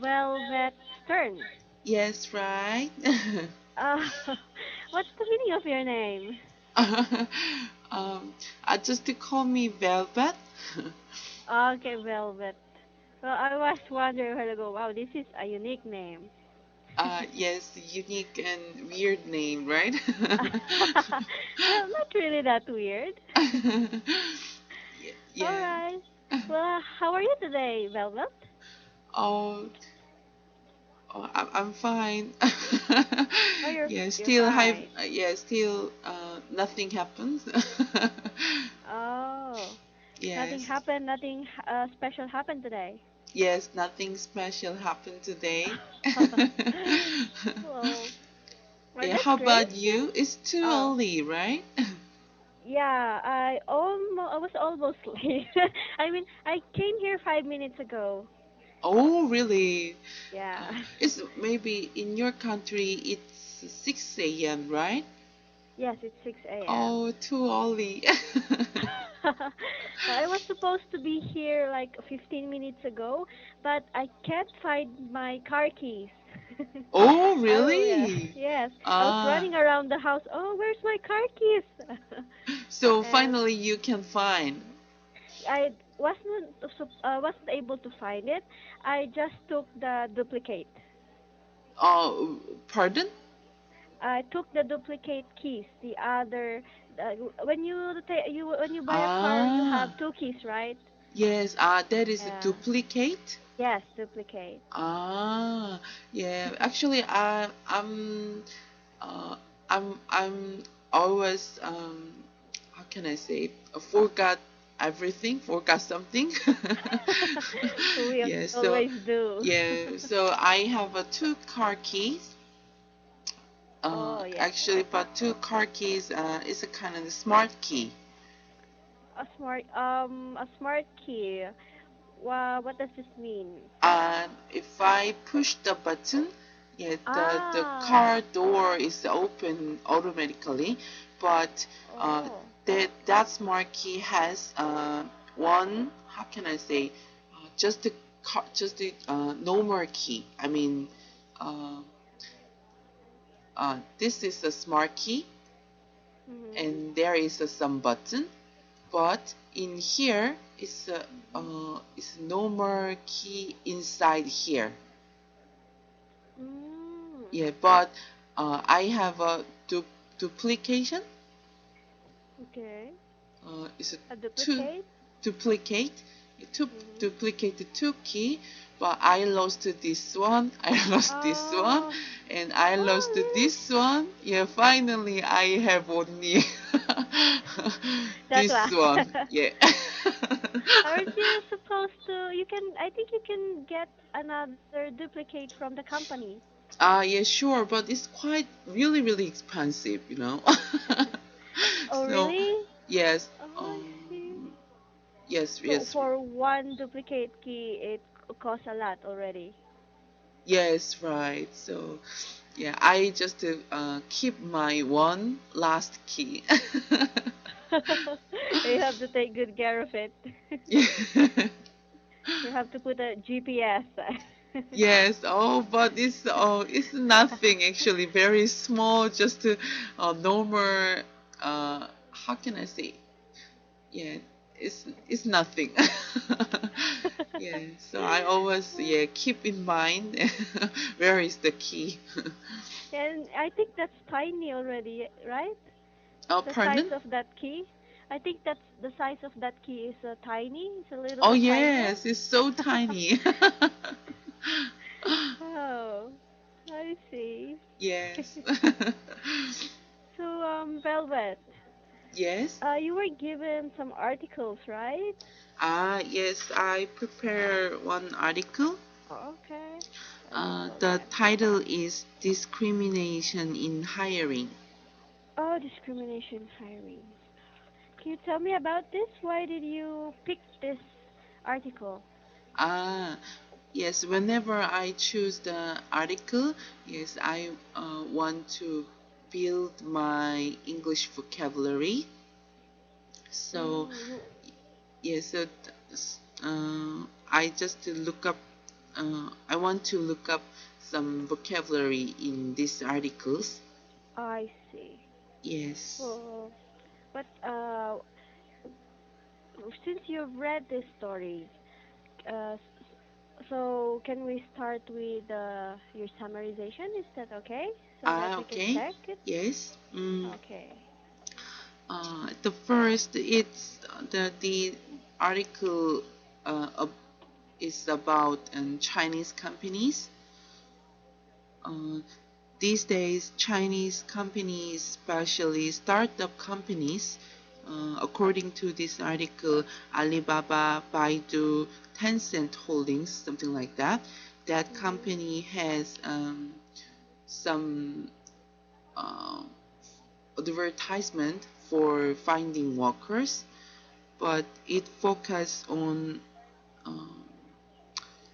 Velvet Stern. Yes, right. Uh, what's the meaning of your name? um, just to call me Velvet. Okay, Velvet. Well, I was wondering a while ago, wow, this is a unique name. Yes, unique and weird name, right? Well, not really that weird. All Yeah. right. Well, how are you today, Velvet? Oh, I'm fine. Oh, Yeah, you're still have, fine. yeah, still nothing happens. Oh, nothing Yes, happened. Nothing special happened today. yes, nothing special happened today. Well, well, Yeah, that's how great. about you? It's too Oh, early, right? yeah. I was almost late. I mean, I came here 5 minutes ago. Oh, really? Yeah. It's maybe in your country it's 6 a.m., right? Yes, it's 6 a.m. Oh, too early. I was supposed to be here like 15 minutes ago, but I can't find my car keys. Oh, Oh yeah, really? yes. I was Ah, running around the house. Oh, where's my car keys? so And finally you can find. I wasn't able to find it. I just took the duplicate. Pardon? I took the duplicate keys. The other, when when you buy a car, you Ah, have two keys, right? yes. That is a Yeah. duplicate. Yes, duplicate. Ah, yeah. Actually, uh, I'm always how can I say, forgot everything, forgot something. We Yeah. So always do. yeah. So I have two car keys. Oh yeah, Actually, but two car keys is a kind of smart key. a smart key. What does this mean? If I push the button, yeah, the Ah, car door is open automatically, but oh, that smart key has one. How can I say? Just the normal key. I mean, uh, this is a smart key, mhm, and there is some button. But in here mhm, is no more key inside here. mm, Yeah, but I have a duplication. okay, It's a a two duplicate. duplicate, to Mhm. duplicate the two key. But I lost this one. I lost this one, Oh, and I lost oh, this one. Yeah, finally I have only really? That this one. one. Yeah. Aren't you supposed to? You can. I think you can get another duplicate from the company. Yeah, sure, but it's quite really, really expensive, you know. Oh, So, really? yes, Oh, I see. um, yes, So yes, for one duplicate key, it costs a lot already. yes, right. So, yeah, I just keep my one last key. You have to take good care of it. Yeah. You have to put a GPS. Yes, oh, but it's nothing actually, very small, just normal. How can I say? Yeah, it's nothing. Yeah, so I always keep in mind where is the key. And I think that's tiny already, right? Oh, The size pardon? of that key. I think that's the size of that key is tiny. It's a little Oh bit tinier. yes, it's so tiny. Oh, I see. Yes. So, Velvet, Yes. you were given some articles, right? Yes, I prepare one article. Okay. Let me look The at it. title is Discrimination in Hiring. Oh, discrimination hiring. Can you tell me about this? Why did you pick this article? Ah, yes, whenever I choose the article, yes, I want to build my English vocabulary. So, Mm, you, yes, so I just look up I want to look up some vocabulary in these articles. I see. Yes. Well, but since you've read these stories, so can we start with your summarization? Is that okay? So that we can Okay. check it? Yes. Okay. The first, it's the article is about Chinese companies. Uh, these days, Chinese companies, especially startup companies, according to this article, Alibaba, Baidu, Tencent Holdings, something like that, that Mhm. company has some uh, advertisement for finding workers, but it focuses on uh,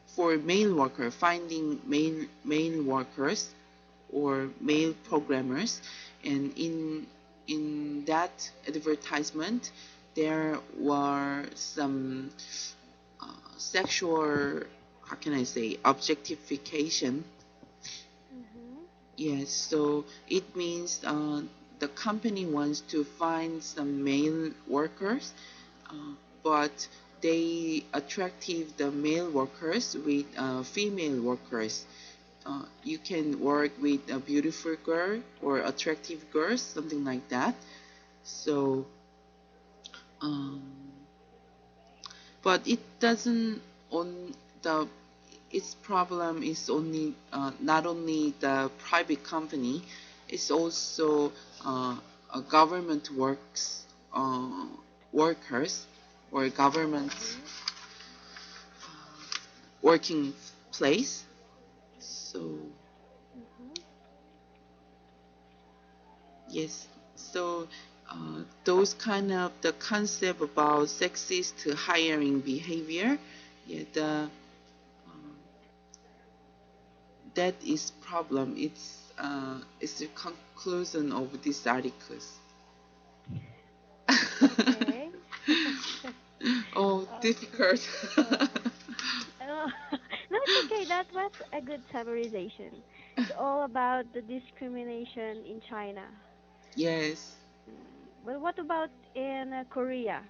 for male worker, finding male workers or male Mhm. programmers, and in that advertisement there were some sexual, how can I say, objectification. Mhm. Yes, so it means the company wants to find some male workers, but they attractive the male workers with female workers. You can work with a beautiful girl or attractive girls, something like that. So, um, but it doesn't on the its problem is only not only the private company, it's also a government uh, workers or government Mhm. working place. So Mhm. yes, so those kind of the concept about sexist hiring behavior, yeah, that is problem. It's the conclusion of these articles. Okay. Oh, Okay. difficult. So, no, it's okay. That was a good summarization. It's all about the discrimination in China. Yes. Well, what about in Korea?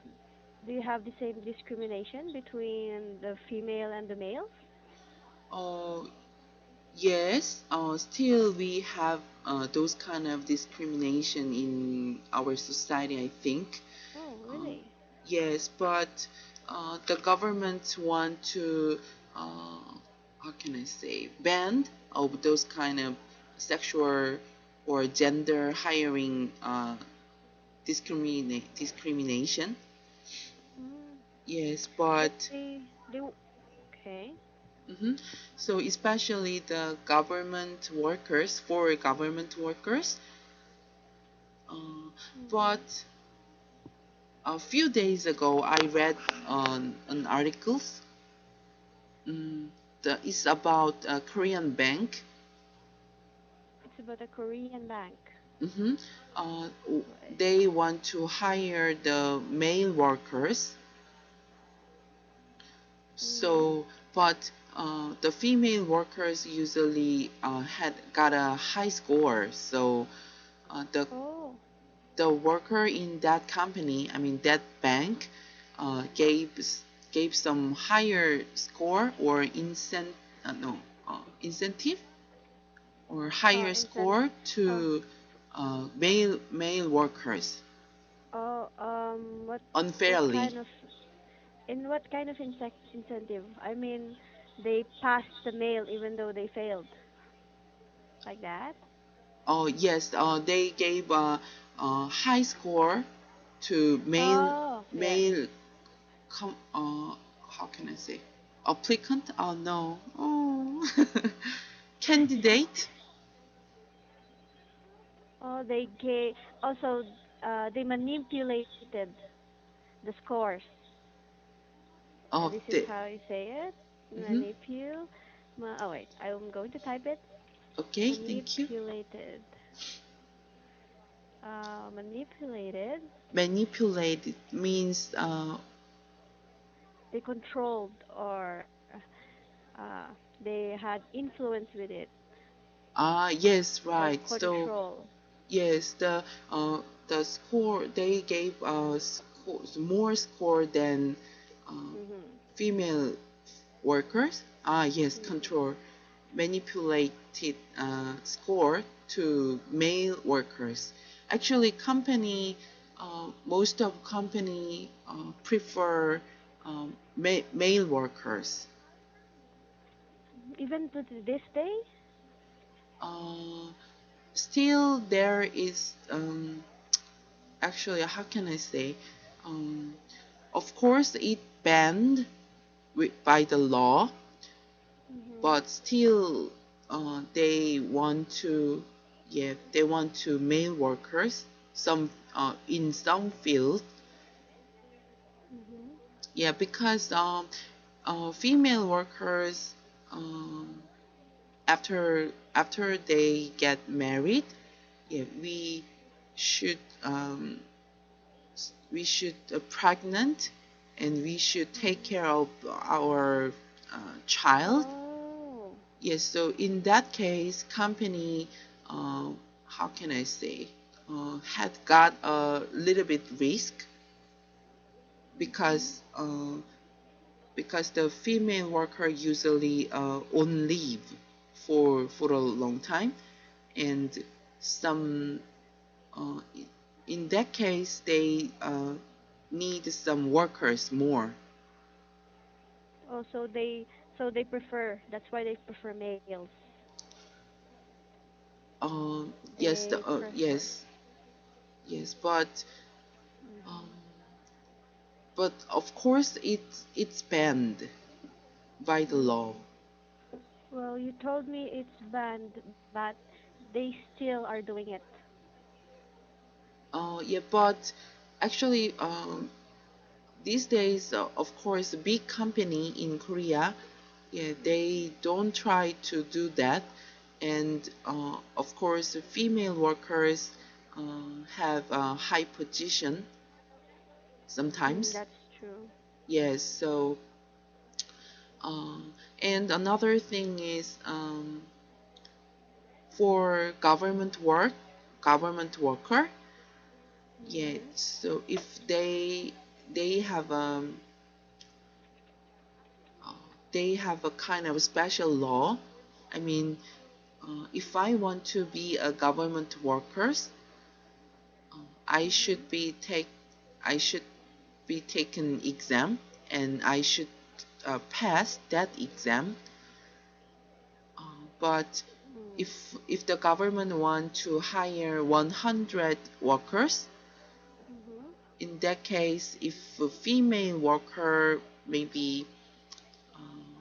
Do you have the same discrimination between the female and the males? Oh, yes. Still, we have those kind of discrimination in our society, I think. Oh, Uh, really? yes, but the government want to, uh, how can I say, ban of those kind of sexual or gender hiring discrimination. Mm. Yes, But but okay. mhm. So especially the government workers, for government workers, uh, Mhm. but a few days ago I read on an articles. Mm, it's about a Korean bank. It's about a Korean bank. hmm Uh, Right. they want to hire the male workers. Mhm. So, but the female workers usually had got a high score. So the Oh. worker in that company, I mean that bank, gave some higher score or no incentive or higher Incent. score Oh. to male workers Oh. What unfairly. kind of what kind of incentive? I mean, they passed the male even though they failed, like that. Oh yes, they gave a high score to Oh, yeah. male how can I say, applicant? Oh no, oh candidate. Oh, they gave. Also, they manipulated the scores. Oh, This is how you say it. mm-hmm. Oh wait, I'm going to type it. Okay, thank you. Manipulated. Manipulated. Manipulate means They controlled or they had influence with it Ah, yes, or right. So control. yes, the score they gave more score than uh, Mhm. female workers. Ah, yes, Mhm. control manipulated score to male workers. Actually, most of company prefer male workers. Even to this day. Uh, Still, there is actually, how can I say? Um, of course, it banned by the law, Mhm. but still, they want to, yeah, they want to male workers. Some in some fields, Mhm. yeah, because female workers um, after they get married, yeah, should um, we should pregnant and we should take Mhm. care of our child. Oh. Yes, so in that case, company, uh, how can I say, had got a little bit risk Mhm. because the female worker usually on leave for a long time, and some uh, in that case they need some workers more. Oh, so they prefer. That's why they prefer males. Yes, They prefer. yes, um, Mhm. but of course it's banned by the law. Mhm. Well, you told me it's banned, but they still are doing it. Yeah, but actually, these days, of course, a big company in Korea, yeah, Mhm. they don't try to do that, and of course, female workers have a high position sometimes. That's true. Yes, so and another thing is for government worker, yeah. Mhm. So if they have uh, they have a kind of special law. I mean, if I want to be a government worker, I should Mhm. be take I should be taken exam and I should pass that exam. But Mm. if the government want to hire 100 workers, Mhm. in that case, if a female worker maybe,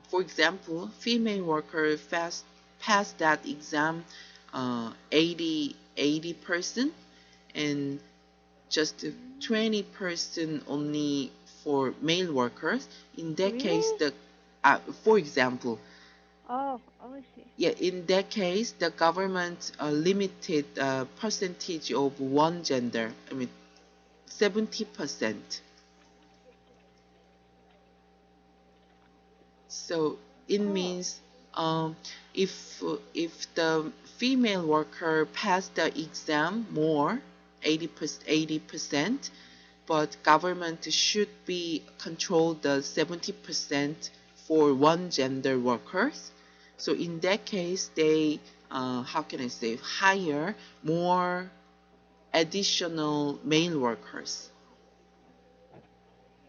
for example, female worker pass that exam 80% and just Mm. 20% only for male workers. In that case, Really? for example, Oh, oh, I see. yeah, in that case, the government limited percentage of one gender. I mean, 70%. So it Oh. means um, if the female worker passed the exam more, 80%, but government should be control the 70% for one gender workers. So in that case, they how can I say hire more additional male workers.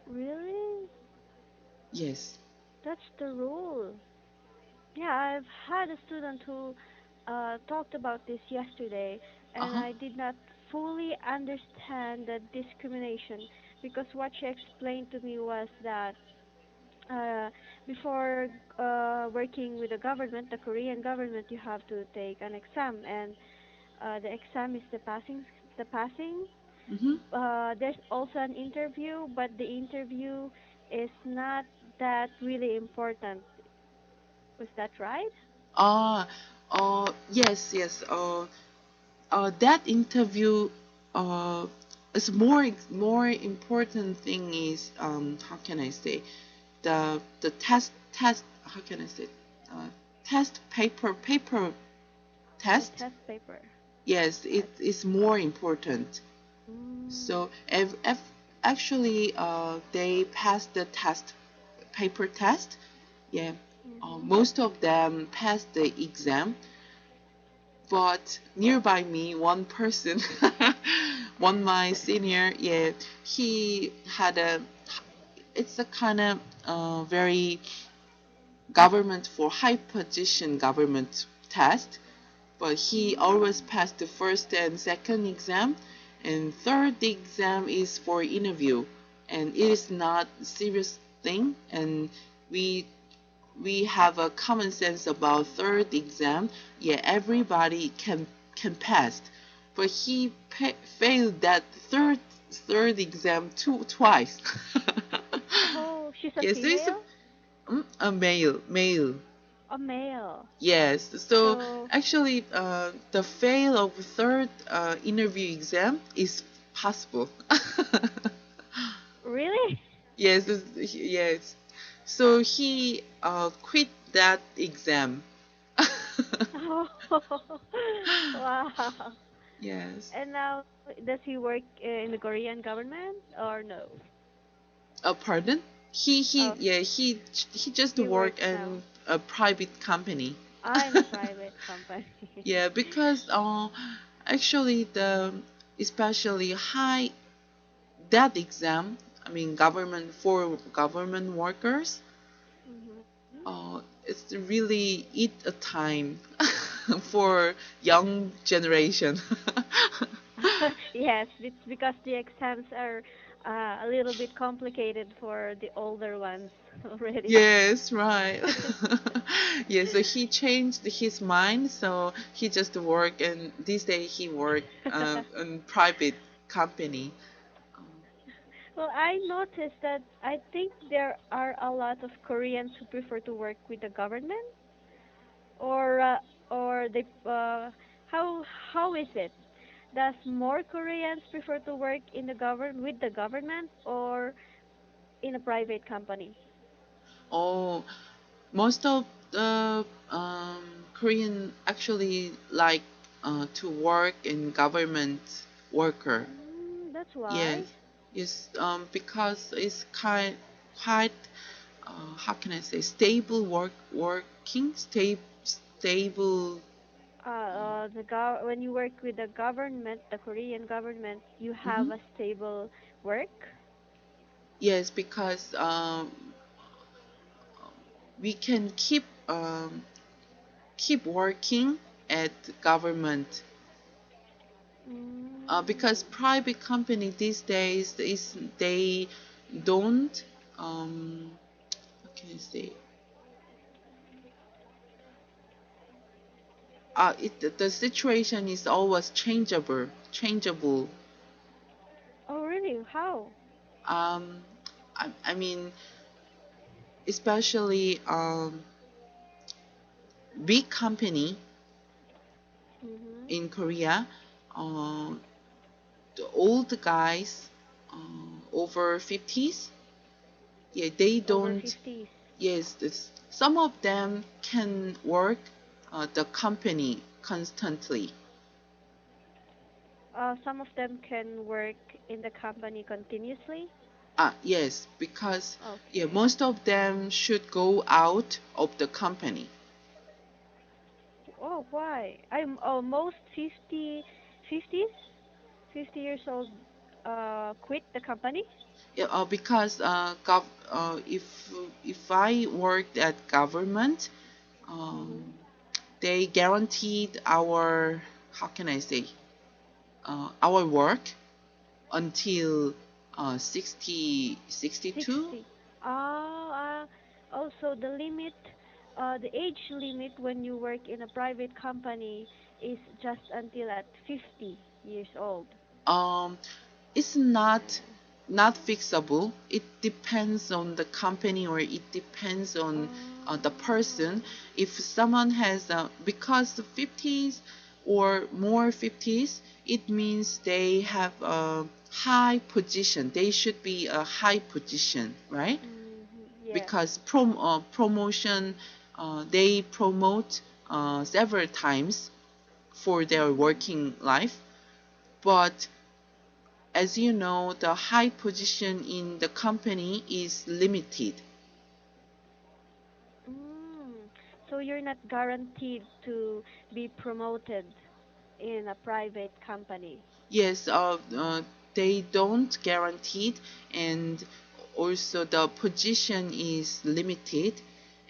Really? Yes. That's the rule. Yeah, I've had a student who talked about this yesterday, Uh and huh. I did not fully understand the discrimination because what she explained to me was that uh, before working with the government, the Korean government, you have to take an exam, and the exam is the passing. Mhm. There's also an interview, but the interview is not that really important. Was that right? Ah, yes, yes. That interview, is more important thing is how can I say the test. How can I say? uh, test paper Oh, test. test paper. Yes, it I is more important. mm, So if actually they passed the test paper test, yeah, mhm. most of them passed the exam. But nearby me, one person, one my senior, yeah, he had a, it's a kind of very government for high position government test, but he always Mm. passed the first and second exam, and third exam is for interview, and it is not serious thing, and we we have a common sense about third exam. Yeah, everybody can pass, but he failed that third exam twice. Oh, she's a Yes, there's female? a male. A male. Yes, so So, actually, the fail of third interview exam is possible. really? Yes, yes. So he quit that exam. Oh, wow. Yes. And now, does he work in the Korean government or no? Pardon? He Oh, yeah he just he work works now. in a private company. Ah, in a private company. Yeah, because actually the especially high that exam, I mean government for government workers, Mhm. it's really eat a time for young generation. Yes, it's because the exams are a little bit complicated for the older ones already. Yes, right. Yeah, so he changed his mind, so he just work, and this day he work in private company. Well, I noticed that I think there are a lot of Koreans who prefer to work with the government, or they how is it? Does more Koreans prefer to work in the govern with the government or in a private company? Oh, most of the Korean actually like to work in government worker. That's Yes, why. yes, because it's quite how can I say stable working stable. When you work with the government, the Korean government, you Mhm. have a stable work. Yes, because we can keep working at government. Because Mm. private company these days is they don't how can I say the situation is always changeable. Oh, really? How? Um, I mean especially big company Mhm. in Korea, uh, the old guys over 50s, yeah, they Over don't. 50s. Yes, some of them can work the company constantly. Some of them can work in the company continuously. Yes, because yeah, Okay. most of them should go out of the company. Oh, why? I'm almost 50, 50s, 50 years old. Quit the company. Yeah, because if I worked at government, Mhm. um, they guaranteed our how can I say our work until 62. 60. Also the limit, the age limit when you work in a private company is just until at 50 years old. Um, it's Oh. not fixable. It depends on the company or it depends on the person. Oh. If someone has because the 50s or more 50s, it means they have a high position. They should be a high position, right? Mhm. Yes. Because promotion they promote several times for their Mhm. working life, but as you know, the high position in the company is limited. Mm. So you're not guaranteed to be promoted in a private company. Yes, they don't guarantee it, and also the position is limited,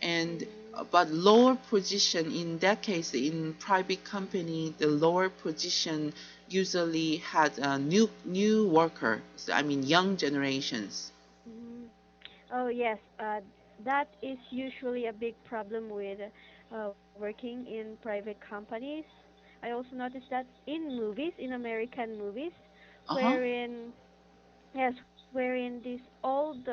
and Mhm. but lower position in that case in private company, the lower position usually had a new worker. So, I mean young generations. Mhm. Oh yes, that is usually a big problem with working in private companies. I also noticed that in movies, in American movies, Uh huh. wherein yes, wherein this old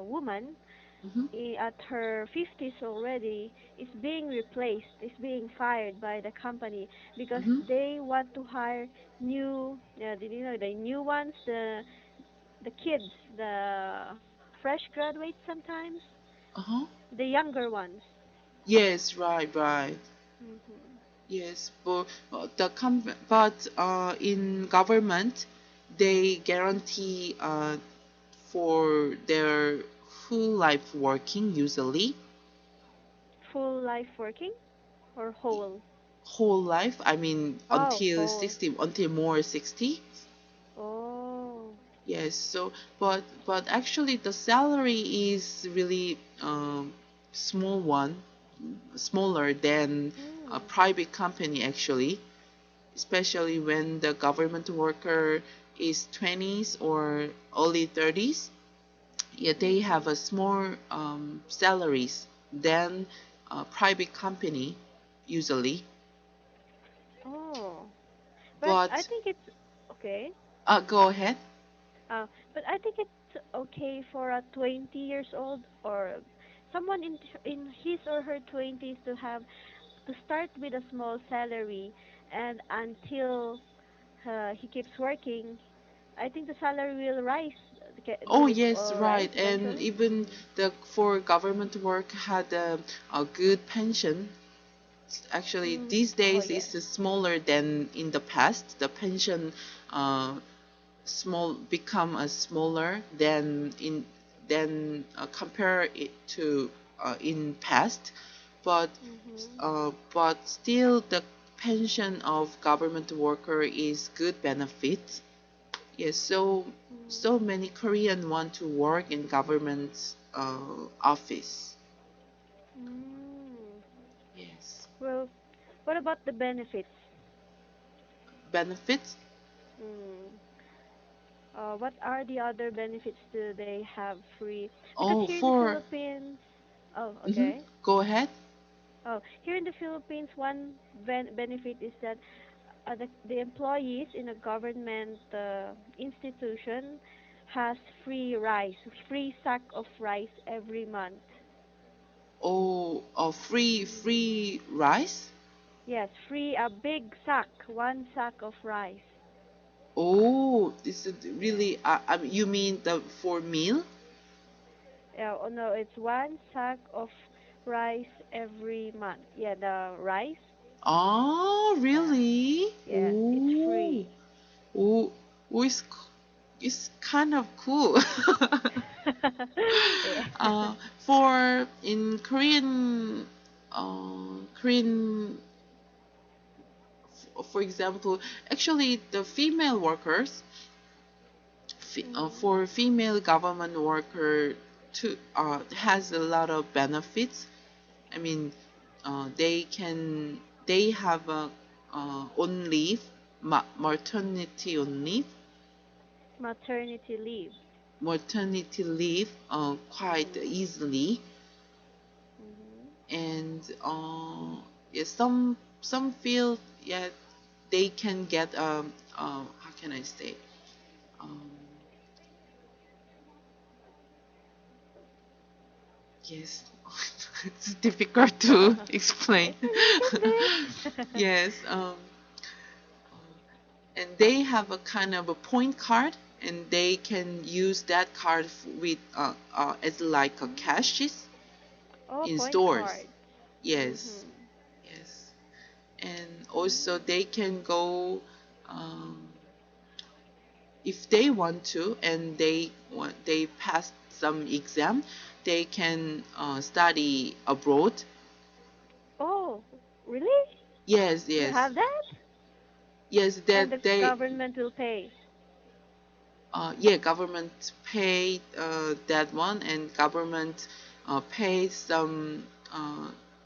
woman Mhm. at her 50s already is being replaced, is being fired by the company because Mhm. they want to hire new, you know, the new ones, the kids, the fresh graduates sometimes, Uh huh. the younger ones. Yes, right, right. Mhm. Yes, but in government, they guarantee for their full life working usually Full life working or whole? whole life. I mean Oh, until whole. 60, until more 60. Oh. Yes. So, but actually the salary is really small one, smaller than a Mm. private company actually, especially when the government worker is 20s or early 30s. Yeah, they have Mhm. a small salaries than a private company usually. Oh. But I But think it's okay. go ahead. But I think it's okay for a 20 years old or someone in his or her 20s to have to start with a small salary, and until he keeps working, I think the salary will rise. Oh Will it yes, rise right. And eventually? even Mm. the for government work had a good pension. Actually, Mm. these Oh days yes. is smaller than in the past. The pension small become a smaller than compare it to in past, Mhm. but still the pension of government worker is good benefit. Yes, Mm. so many Korean want to work in government office. Mm. Yes, Well, what about the benefits? benefits. Mm. What are the other benefits do they have free? Because Oh, here in the for Philippines, oh, mm-hmm, okay. go ahead. Oh, here in the Philippines, one benefit is that the employees in a government institution has free rice, free sack of rice every month. Oh, Mm. free rice. Yes, free a big sack, one sack of rice. Oh, this is really, you mean the for meal? Yeah, oh no, it's one sack of rice every month. Yeah, the rice. Oh, Yeah, really? yes, it's Oh, free. oh, oh, it's kind of cool. Yeah. For in Korean, for example, actually the female workers, Mhm. for female government worker, to has a lot of benefits. I mean, they have a on leave, maternity on leave, Maternity leave. maternity leave quite Mhm. easily, Mhm. and yeah, some feel yeah they can get how can I say um yes it's difficult to explain. It's good. Yes, and they have a kind of a point card, and they can use that card with as like a Mm. cashes. Oh, in point stores. cards. Yes, Mhm. yes. And also Mm. they can go, um, if they want to, and they pass some exam, they can study abroad. Oh, really? Yes, You yes, have that? yes. And the That they, government will pay. yeah, government paid that one, and government paid some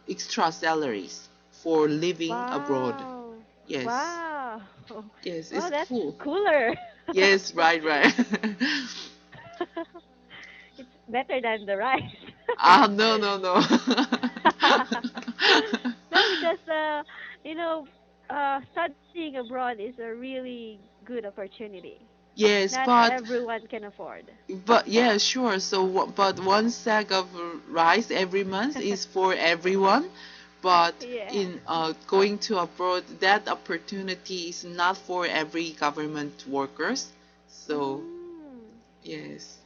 extra salaries for living abroad. Wow. Yes, Wow. yes, Oh, it's that's cool. cooler. Yes, right, right. It's better than the rice. No, no, no. No, because studying abroad is a really good opportunity. Yes, Not but everyone can afford. yeah, sure. So, but one sack of rice every month is for everyone. But Yeah. in going to abroad, that opportunity is not for every government workers. So, Mm. yes,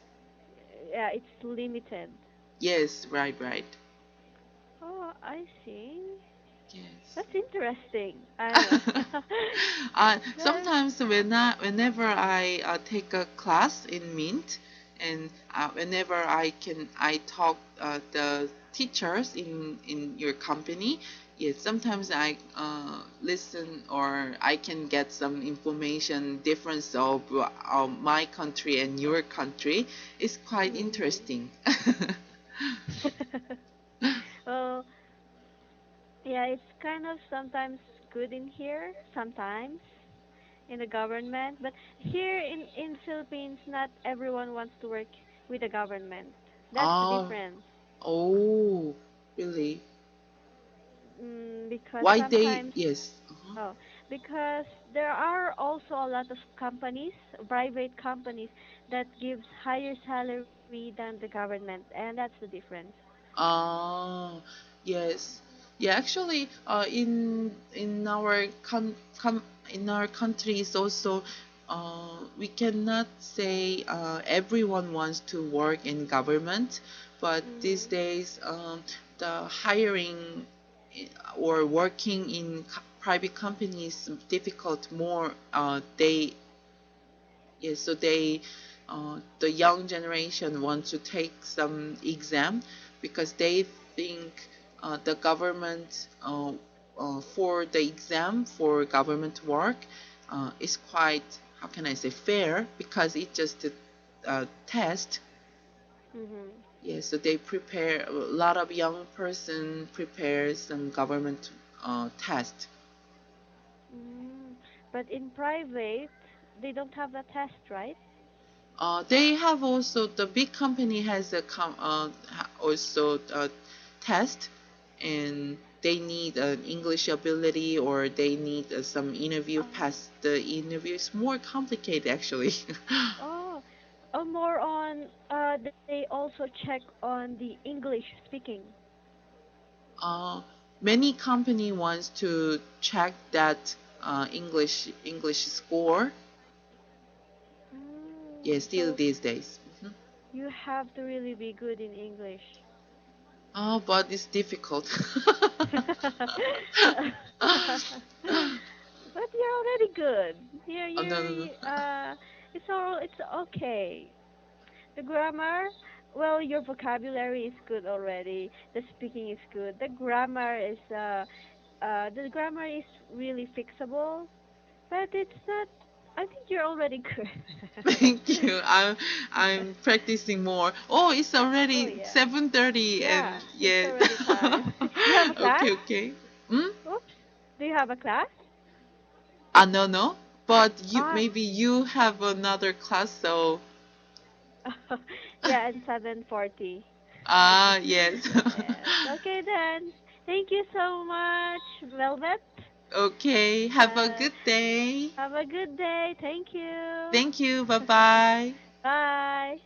Yeah, it's limited. yes, right, right. Oh, I see. Yes. That's interesting. I that Sometimes whenever I take a class in Mint, and whenever I talk the teachers in your company, yes, sometimes I listen, or I can get some information difference of my country and your country. It's quite mhm. interesting. Well, yeah, it's kind of sometimes good in here, sometimes in the government, but here in Philippines, not everyone wants to work with the government. That's the Oh, difference. oh, really? Because Why they? sometimes, Yes. Uh-huh. oh, because there are also a lot of companies, private companies, that gives higher salary than the government, and that's the difference. Ah, yes. Yeah, actually, in our in our countries also, we cannot say everyone wants to work in government, but these Mhm. days, the hiring or working in private companies difficult more. Yes, so the young generation want to take some exam because they think the government for the exam for government work is quite, how can I say, fair, because it's just a test. Mhm. Yes, so they prepare, a lot of young person prepare some government test. Mm. But in private, they don't have a test, right? They have also, the big company has also a test, and they need an English ability, or they need some interview. Oh. Pass the interview is more complicated actually. Oh. Oh, more on they also check on the English speaking. uh, Many company wants to check that English score. Yeah, still So these days. Mhm. you have to really be good in English. Oh, but it's difficult. But you're already good. Oh, no, no, no. It's okay. The grammar, well, your vocabulary is good already. The speaking is good. The grammar is really fixable, but it's not. I think you're already good. Thank you. I'm practicing more. Oh, it's Oh already yeah, 7:30, and yeah. It's yeah. already time. You have a class? Okay, okay. Hmm? Oops. Do you have a class? No, no. But you, Ah, maybe you have another class, so yeah, and 7:40. yes. Yes. Okay then. Thank you so much, Velvet. Okay. Have a Uh, good day. have a good day. Thank you. Thank you. Bye bye. Bye.